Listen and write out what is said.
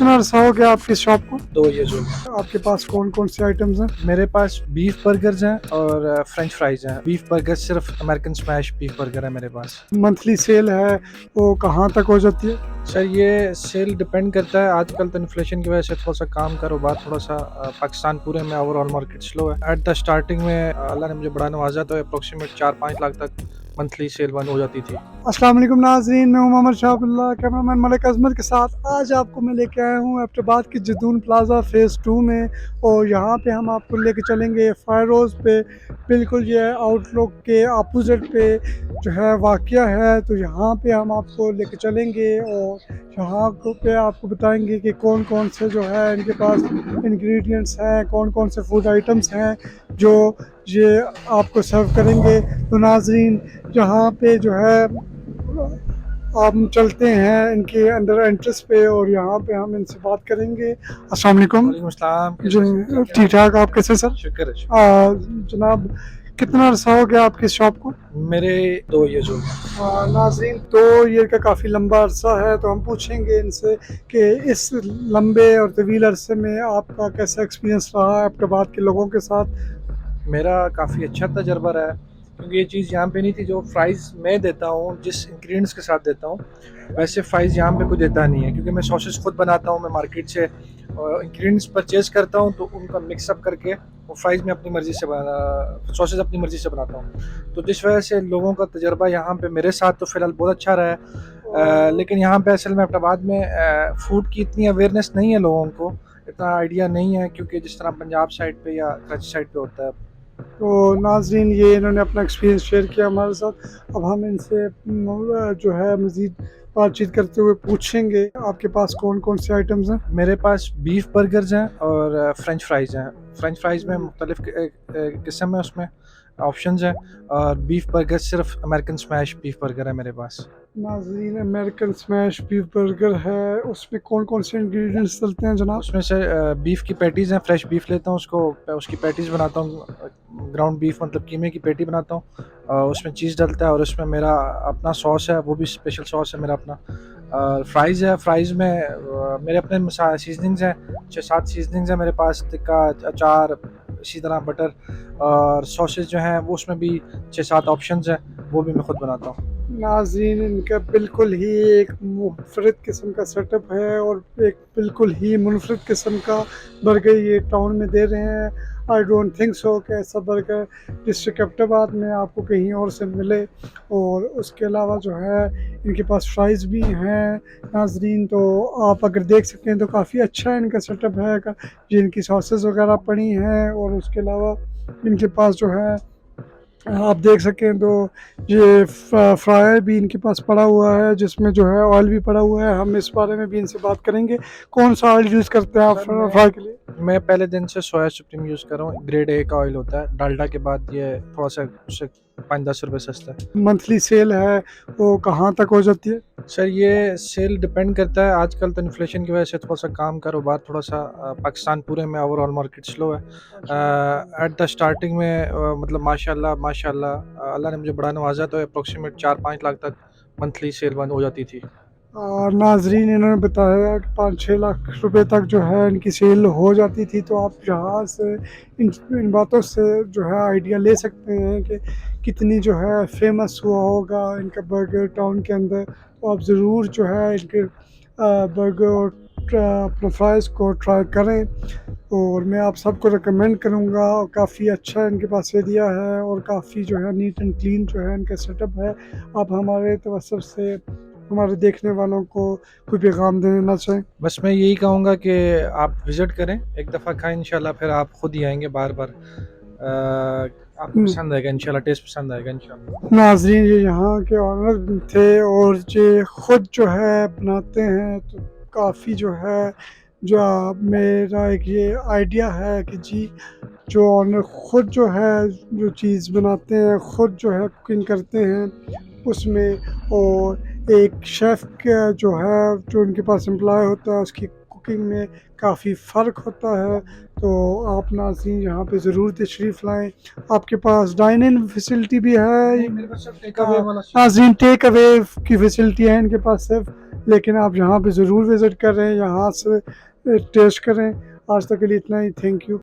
कितना अर्सा हो गया आपकी शॉप को? 2 ईयर्स हो गए। आपके पास कौन कौन से आइटम्स हैं? मेरे पास बीफ बर्गर्स हैं और फ्रेंच फ्राइज हैं। बीफ बर्गर सिर्फ अमेरिकन स्मैश बीफ बर्गर है मेरे पास। मंथली सेल है वो कहाँ तक हो जाती है? सर ये सेल डिपेंड करता है। आजकल तो इन्फ्लेशन की वजह से थोड़ा सा काम कारोबार थोड़ा सा पाकिस्तान पूरे में ओवरऑल मार्केट स्लो है। एट द स्टार्टिंग में अल्लाह ने मुझे बड़ा नवाजा तो अप्रोक्सीमेट 4-5 लाख तक मंथली सेल बंद हो जाती थी। अस्सलाम वालेकुम नाज़रीन, मैं हूं मोहम्मद शाहबुल्लाह, कैमरामैन मलिक अजमत के साथ। आज आपको मैं लेके आया हूं एबटाबाद की जदून प्लाजा फ़ेज़ 2 में, और यहाँ पे हम आपको लेके चलेंगे फायर रोज़ पे। बिल्कुल ये आउटलुक के अपोजिट पे जो है वाक़या है, तो यहाँ पे हम आपको लेके चलेंगे और यहाँ पे आपको बताएंगे कि कौन कौन से जो है इनके पास इंग्रेडिएंट्स हैं, कौन कौन से फूड आइटम्स हैं जो ये आपको सर्व करेंगे। तो नाज़रीन जहाँ पे जो है हम चलते हैं इनके अंदर एंट्रेंस पे, और यहाँ पे हम इनसे बात करेंगे। अस्सलाम वालेकुम। वालेकुम अस्सलाम। जी ठीक ठाक, आप कैसे सर? शुक्र है। जनाब कितना अर्सा हो गया आपकी शॉप को? मेरे 2 ईयर्स हो गए। नाज़रीन 2 ईयर का काफ़ी लंबा अरसा है, तो हम पूछेंगे इनसे कि इस लंबे और तवील अरसे में आपका कैसा एक्सपीरियंस रहा एबटाबाद के लोगों के साथ? मेरा काफ़ी अच्छा तजर्बा रहा है, क्योंकि ये चीज़ यहाँ पे नहीं थी। जो प्राइस मैं देता हूँ, जिस इंग्रेडिएंट्स के साथ देता हूँ, वैसे प्राइस यहाँ पे कोई देता नहीं है। क्योंकि मैं सॉसेस खुद बनाता हूँ, मैं मार्केट से इंग्रेडिएंट्स परचेज करता हूँ, तो उनका मिक्सअप करके वो प्राइस मैं अपनी मर्ज़ी से बना, सॉसेस अपनी मर्ज़ी से बनाता हूँ। तो जिस वजह से लोगों का तजर्बा यहाँ पे मेरे साथ तो फ़िलहाल बहुत अच्छा रहा है। लेकिन यहाँ पे असल में एबटाबाद में फ़ूड की इतनी अवेयरनेस नहीं है, लोगों को इतना आइडिया नहीं है, क्योंकि जिस तरह पंजाब साइड पे या कराची साइड पे होता है। तो नाज़रीन ये इन्होंने अपना एक्सपीरियंस शेयर किया हमारे साथ। अब हम इनसे जो है मज़ीद बातचीत करते हुए पूछेंगे आपके पास कौन कौन से आइटम्स हैं। मेरे पास बीफ बर्गर्स हैं और फ्रेंच फ्राइज़ हैं। फ्रेंच फ्राइज़ में मुख्तलिफ़ किस्म है, उसमें ऑप्शंस हैं। और बीफ बर्गर सिर्फ अमेरिकन स्मैश बीफ बर्गर है मेरे पास। नाज़रीन अमेरिकन स्मैश बीफ बर्गर है, उसमें कौन कौन से इंग्रेडिएंट्स डलते हैं जनाब? उसमें से बीफ की पैटीज़ हैं, फ्रेश बीफ लेता हूँ, उसकी पैटीज़ बनाता हूँ। ग्राउंड बीफ मतलब कीमे की पैटी बनाता हूँ, उसमें चीज़ डलता है, और उसमें मेरा अपना सॉस है, वो भी स्पेशल सॉस है मेरा अपना। फ्राइज़ है, फ्राइज़ में मेरे अपने सीजनिंग्स हैं, 6-7 सीजनिंग्स हैं मेरे पास। टिक्का, अचार, इसी तरह बटर और सॉसेज जो हैं वो उसमें भी 6-7 ऑप्शंस हैं, वो भी मैं खुद बनाता हूँ। नाज़रीन इनका बिल्कुल ही एक मुनफरद किस्म का सेटअप है, और एक बिल्कुल ही मुनफरद किस्म का बर्गर ये टाउन में दे रहे हैं। आई डोंट थिंक सो कि ऐसा बर्गर डिस्ट्रिक्ट एबटाबाद में आपको कहीं और से मिले। और उसके अलावा जो है इनके पास फ्राइज़ भी हैं नाज़रीन, तो आप अगर देख सकते हैं तो काफ़ी अच्छा इनका सेटअप है। ये इनकी सॉसेस वगैरह पड़ी हैं, और उसके अलावा इनके पास जो है आप देख सकें तो ये फ्रायर भी इनके पास पड़ा हुआ है, जिसमें जो है ऑयल भी पड़ा हुआ है। हम इस बारे में भी इनसे बात करेंगे। कौन सा ऑयल यूज़ करते हैं आप फ्राई के लिए? मैं पहले दिन से सोया सुप्रीम यूज़ कर रहा हूँ। ग्रेड ए का ऑयल होता है, डालडा के बाद ये थोड़ा सा उससे 5-10 रुपये सस्ता है। मंथली सेल है वो कहाँ तक हो जाती है? सर ये सेल डिपेंड करता है। आजकल तो इन्फ्लेशन की वजह से थोड़ा सा काम कारोबार थोड़ा सा पाकिस्तान पूरे में ओवरऑल मार्केट स्लो है। एट द स्टार्टिंग में मतलब माशाल्लाह माशाल्लाह अल्लाह ने मुझे बड़ा नवाजा तो अप्रोक्सीमेट 4-5 लाख तक मंथली सेल बंद हो जाती थी। और नाजरीन इन्होंने बताया कि 5-6 लाख रुपए तक जो है इनकी सेल हो जाती थी। तो आप यहाँ से इन बातों से जो है आइडिया ले सकते हैं कि कितनी जो है फेमस हुआ होगा इनका बर्गर टाउन के अंदर। तो आप ज़रूर जो है इनके बर्गर और अपने फ्राइज़ को ट्राई करें, और मैं आप सबको रिकमेंड करूँगा। काफ़ी अच्छा इनके पास एरिया है, और काफ़ी जो है नीट एंड क्लीन जो है इनका सेटअप है। आप हमारे तवज्जो से हमारे देखने वालों को कोई पैगाम देना चाहें? बस मैं यही कहूँगा कि आप विज़िट करें, एक दफ़ा खाएँ, इंशाल्लाह फिर आप खुद ही आएँगे बार-बार। आपको पसंद आएगा इंशाल्लाह, टेस्ट पसंद आएगा इंशाल्लाह। नाज़रीन ये यहाँ के ऑनर थे, और ये ख़ुद जो है बनाते हैं, तो काफ़ी जो है जो मेरा एक ये आइडिया है कि जी जो ऑनर ख़ुद जो है जो चीज़ बनाते हैं, ख़ुद जो है कुकिंग करते हैं उसमें, और एक शेफ़ का जो है जो उनके पास एम्प्लॉय होता है उसकी कुकिंग में काफ़ी फ़र्क होता है। तो आप नाज़रीन यहाँ पे ज़रूर तशरीफ़ लाएँ। आपके पास डाइन इन फैसिलिटी भी है? मेरे पास सिर्फ टेक अवे वाला नाज़रीन टेक अवे की फैसिलिटी है इनके पास सिर्फ। लेकिन आप यहाँ पे ज़रूर विज़िट कर रहे हैं, यहाँ से टेस्ट करें। आज तक के लिए इतना ही, थैंक यू।